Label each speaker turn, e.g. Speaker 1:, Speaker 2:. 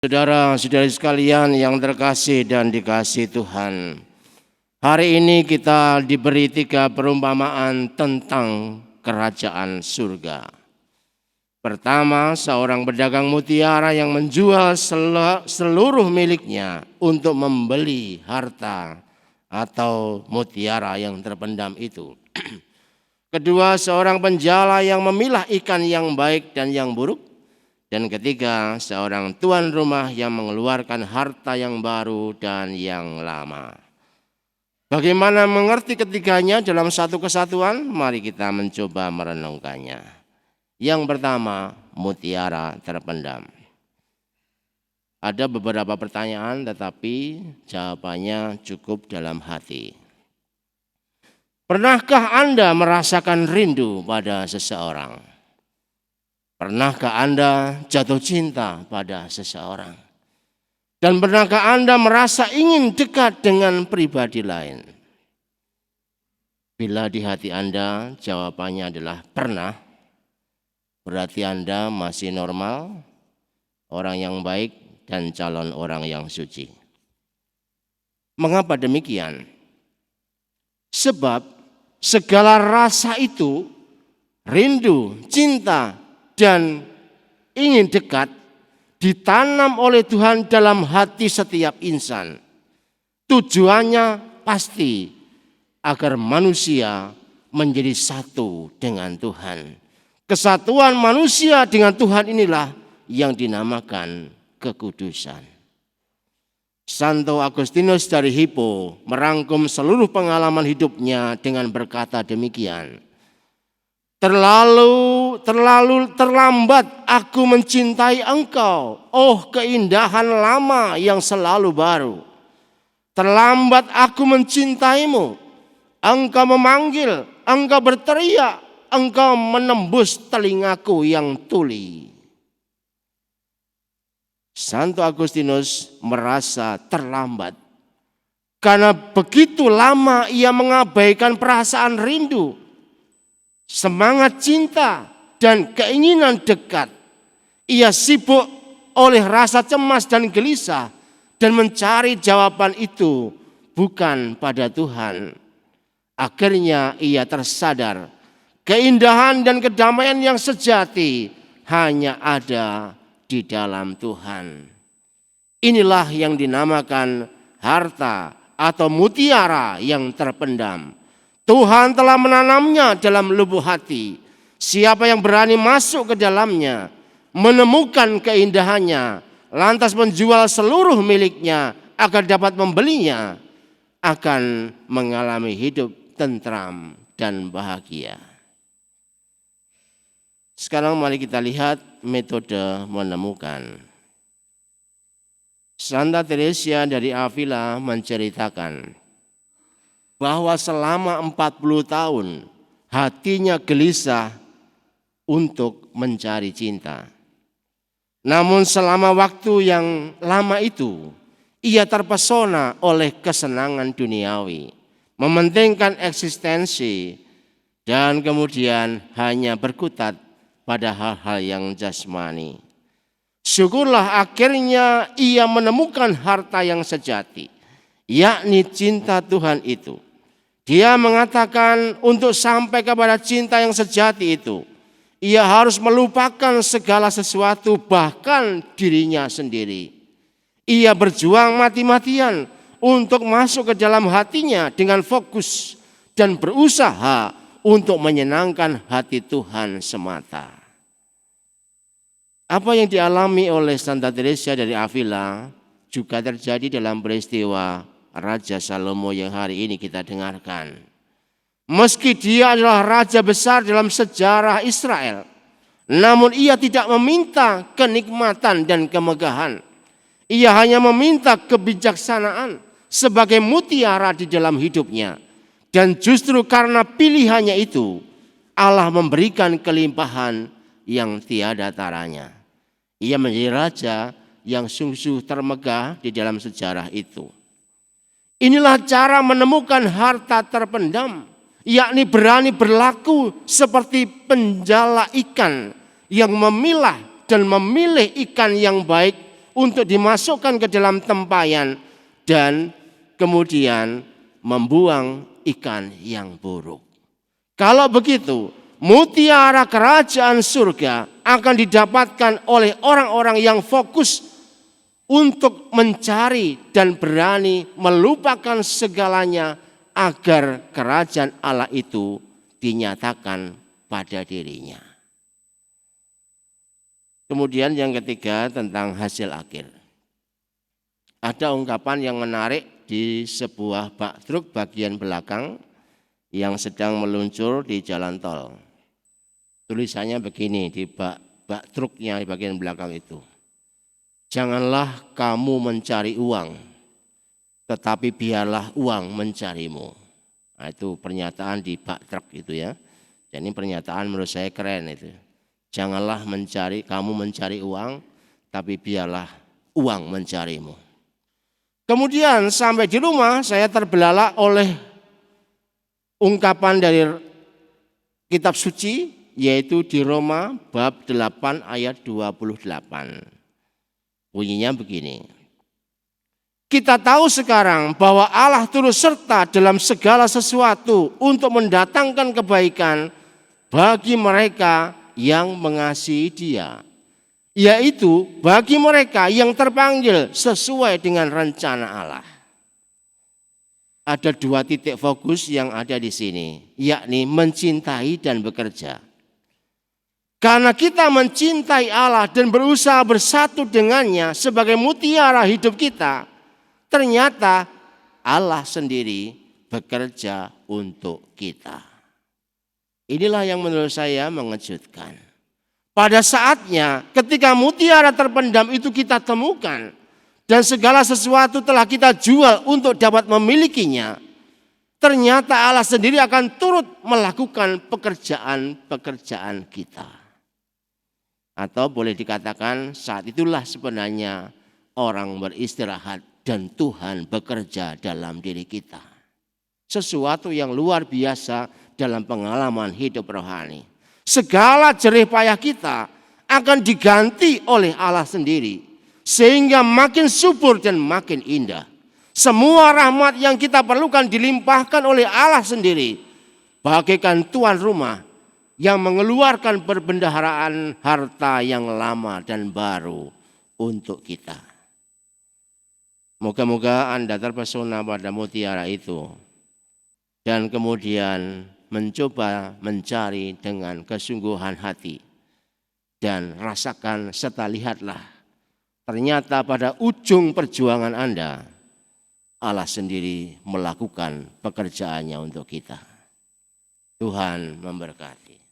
Speaker 1: Saudara-saudari sekalian yang terkasih dan dikasihi Tuhan, hari ini kita diberi 3 perumpamaan tentang kerajaan surga. Pertama, seorang pedagang mutiara yang menjual seluruh miliknya untuk membeli harta atau mutiara yang terpendam itu. Kedua, seorang penjala yang memilah ikan yang baik dan yang buruk. Dan ketiga, seorang tuan rumah yang mengeluarkan harta yang baru dan yang lama. Bagaimana mengerti ketiganya dalam satu kesatuan? Mari kita mencoba merenungkannya. Yang pertama, mutiara terpendam. Ada beberapa pertanyaan tetapi jawabannya cukup dalam hati. Pernahkah Anda merasakan rindu pada seseorang? Pernahkah Anda jatuh cinta pada seseorang? Dan pernahkah Anda merasa ingin dekat dengan pribadi lain? Bila di hati Anda jawabannya adalah pernah, berarti Anda masih normal, orang yang baik dan calon orang yang suci. Mengapa demikian? Sebab segala rasa itu, rindu, cinta, dan ingin dekat ditanam oleh Tuhan dalam hati setiap insan. Tujuannya pasti agar manusia menjadi satu dengan Tuhan. Kesatuan manusia dengan Tuhan inilah yang dinamakan kekudusan. Santo Agustinus dari Hippo merangkum seluruh pengalaman hidupnya dengan berkata demikian. Terlambat aku mencintai engkau, oh keindahan lama yang selalu baru. Terlambat aku mencintaimu, engkau memanggil, engkau berteriak, engkau menembus telingaku yang tuli. Santo Agustinus merasa terlambat karena begitu lama ia mengabaikan perasaan rindu, semangat cinta dan keinginan dekat. Ia sibuk oleh rasa cemas dan gelisah dan mencari jawaban itu bukan pada Tuhan. Akhirnya ia tersadar keindahan dan kedamaian yang sejati hanya ada di dalam Tuhan. Inilah yang dinamakan harta atau mutiara yang terpendam. Tuhan telah menanamnya dalam lubuk hati. Siapa yang berani masuk ke dalamnya, menemukan keindahannya, lantas menjual seluruh miliknya agar dapat membelinya, akan mengalami hidup tentram dan bahagia. Sekarang mari kita lihat metode menemukan. Santa Teresia dari Avila menceritakan bahwa selama 40 tahun hatinya gelisah untuk mencari cinta. Namun selama waktu yang lama itu ia terpesona oleh kesenangan duniawi, mementingkan eksistensi dan kemudian hanya berkutat pada hal-hal yang jasmani. Syukurlah akhirnya ia menemukan harta yang sejati, yakni cinta Tuhan itu. Dia mengatakan untuk sampai kepada cinta yang sejati itu, ia harus melupakan segala sesuatu bahkan dirinya sendiri. Ia berjuang mati-matian untuk masuk ke dalam hatinya dengan fokus dan berusaha untuk menyenangkan hati Tuhan semata. Apa yang dialami oleh Santa Teresia dari Avila juga terjadi dalam peristiwa Raja Salomo yang hari ini kita dengarkan. Meski dia adalah raja besar dalam sejarah Israel, namun ia tidak meminta kenikmatan dan kemegahan. Ia hanya meminta kebijaksanaan sebagai mutiara di dalam hidupnya. Dan justru karena pilihannya itu, Allah memberikan kelimpahan yang tiada taranya. Ia menjadi raja yang sungguh termegah di dalam sejarah itu. Inilah cara menemukan harta terpendam, yakni berani berlaku seperti penjala ikan yang memilah dan memilih ikan yang baik untuk dimasukkan ke dalam tempayan dan kemudian membuang ikan yang buruk. Kalau begitu, mutiara kerajaan surga akan didapatkan oleh orang-orang yang fokus untuk mencari dan berani melupakan segalanya agar kerajaan Allah itu dinyatakan pada dirinya. Kemudian yang ketiga tentang hasil akhir. Ada ungkapan yang menarik di sebuah bak truk bagian belakang yang sedang meluncur di jalan tol. Tulisannya begini di bak truknya di bagian belakang itu. Janganlah kamu mencari uang, tetapi biarlah uang mencarimu. Nah, itu pernyataan di bak truk itu ya. Jadi pernyataan menurut saya keren itu. Janganlah kamu mencari uang, tapi biarlah uang mencarimu. Kemudian sampai di rumah saya terbelalak oleh ungkapan dari kitab suci, yaitu di Roma bab 8 ayat 28. Bunyinya begini. Kita tahu sekarang bahwa Allah turut serta dalam segala sesuatu untuk mendatangkan kebaikan bagi mereka yang mengasihi Dia, yaitu bagi mereka yang terpanggil sesuai dengan rencana Allah. Ada dua titik fokus yang ada di sini, yakni mencintai dan bekerja. Karena kita mencintai Allah dan berusaha bersatu dengannya sebagai mutiara hidup kita, ternyata Allah sendiri bekerja untuk kita. Inilah yang menurut saya mengejutkan. Pada saatnya ketika mutiara terpendam itu kita temukan dan segala sesuatu telah kita jual untuk dapat memilikinya, ternyata Allah sendiri akan turut melakukan pekerjaan-pekerjaan kita. Atau boleh dikatakan saat itulah sebenarnya orang beristirahat dan Tuhan bekerja dalam diri kita. Sesuatu yang luar biasa dalam pengalaman hidup rohani. Segala jerih payah kita akan diganti oleh Allah sendiri. Sehingga makin subur dan makin indah. Semua rahmat yang kita perlukan dilimpahkan oleh Allah sendiri. Bagaikan tuan rumah yang mengeluarkan perbendaharaan harta yang lama dan baru untuk kita. Moga-moga Anda terpesona pada mutiara itu. Dan kemudian mencoba mencari dengan kesungguhan hati. Dan rasakan serta lihatlah. Ternyata pada ujung perjuangan Anda, Allah sendiri melakukan pekerjaannya untuk kita. Tuhan memberkati.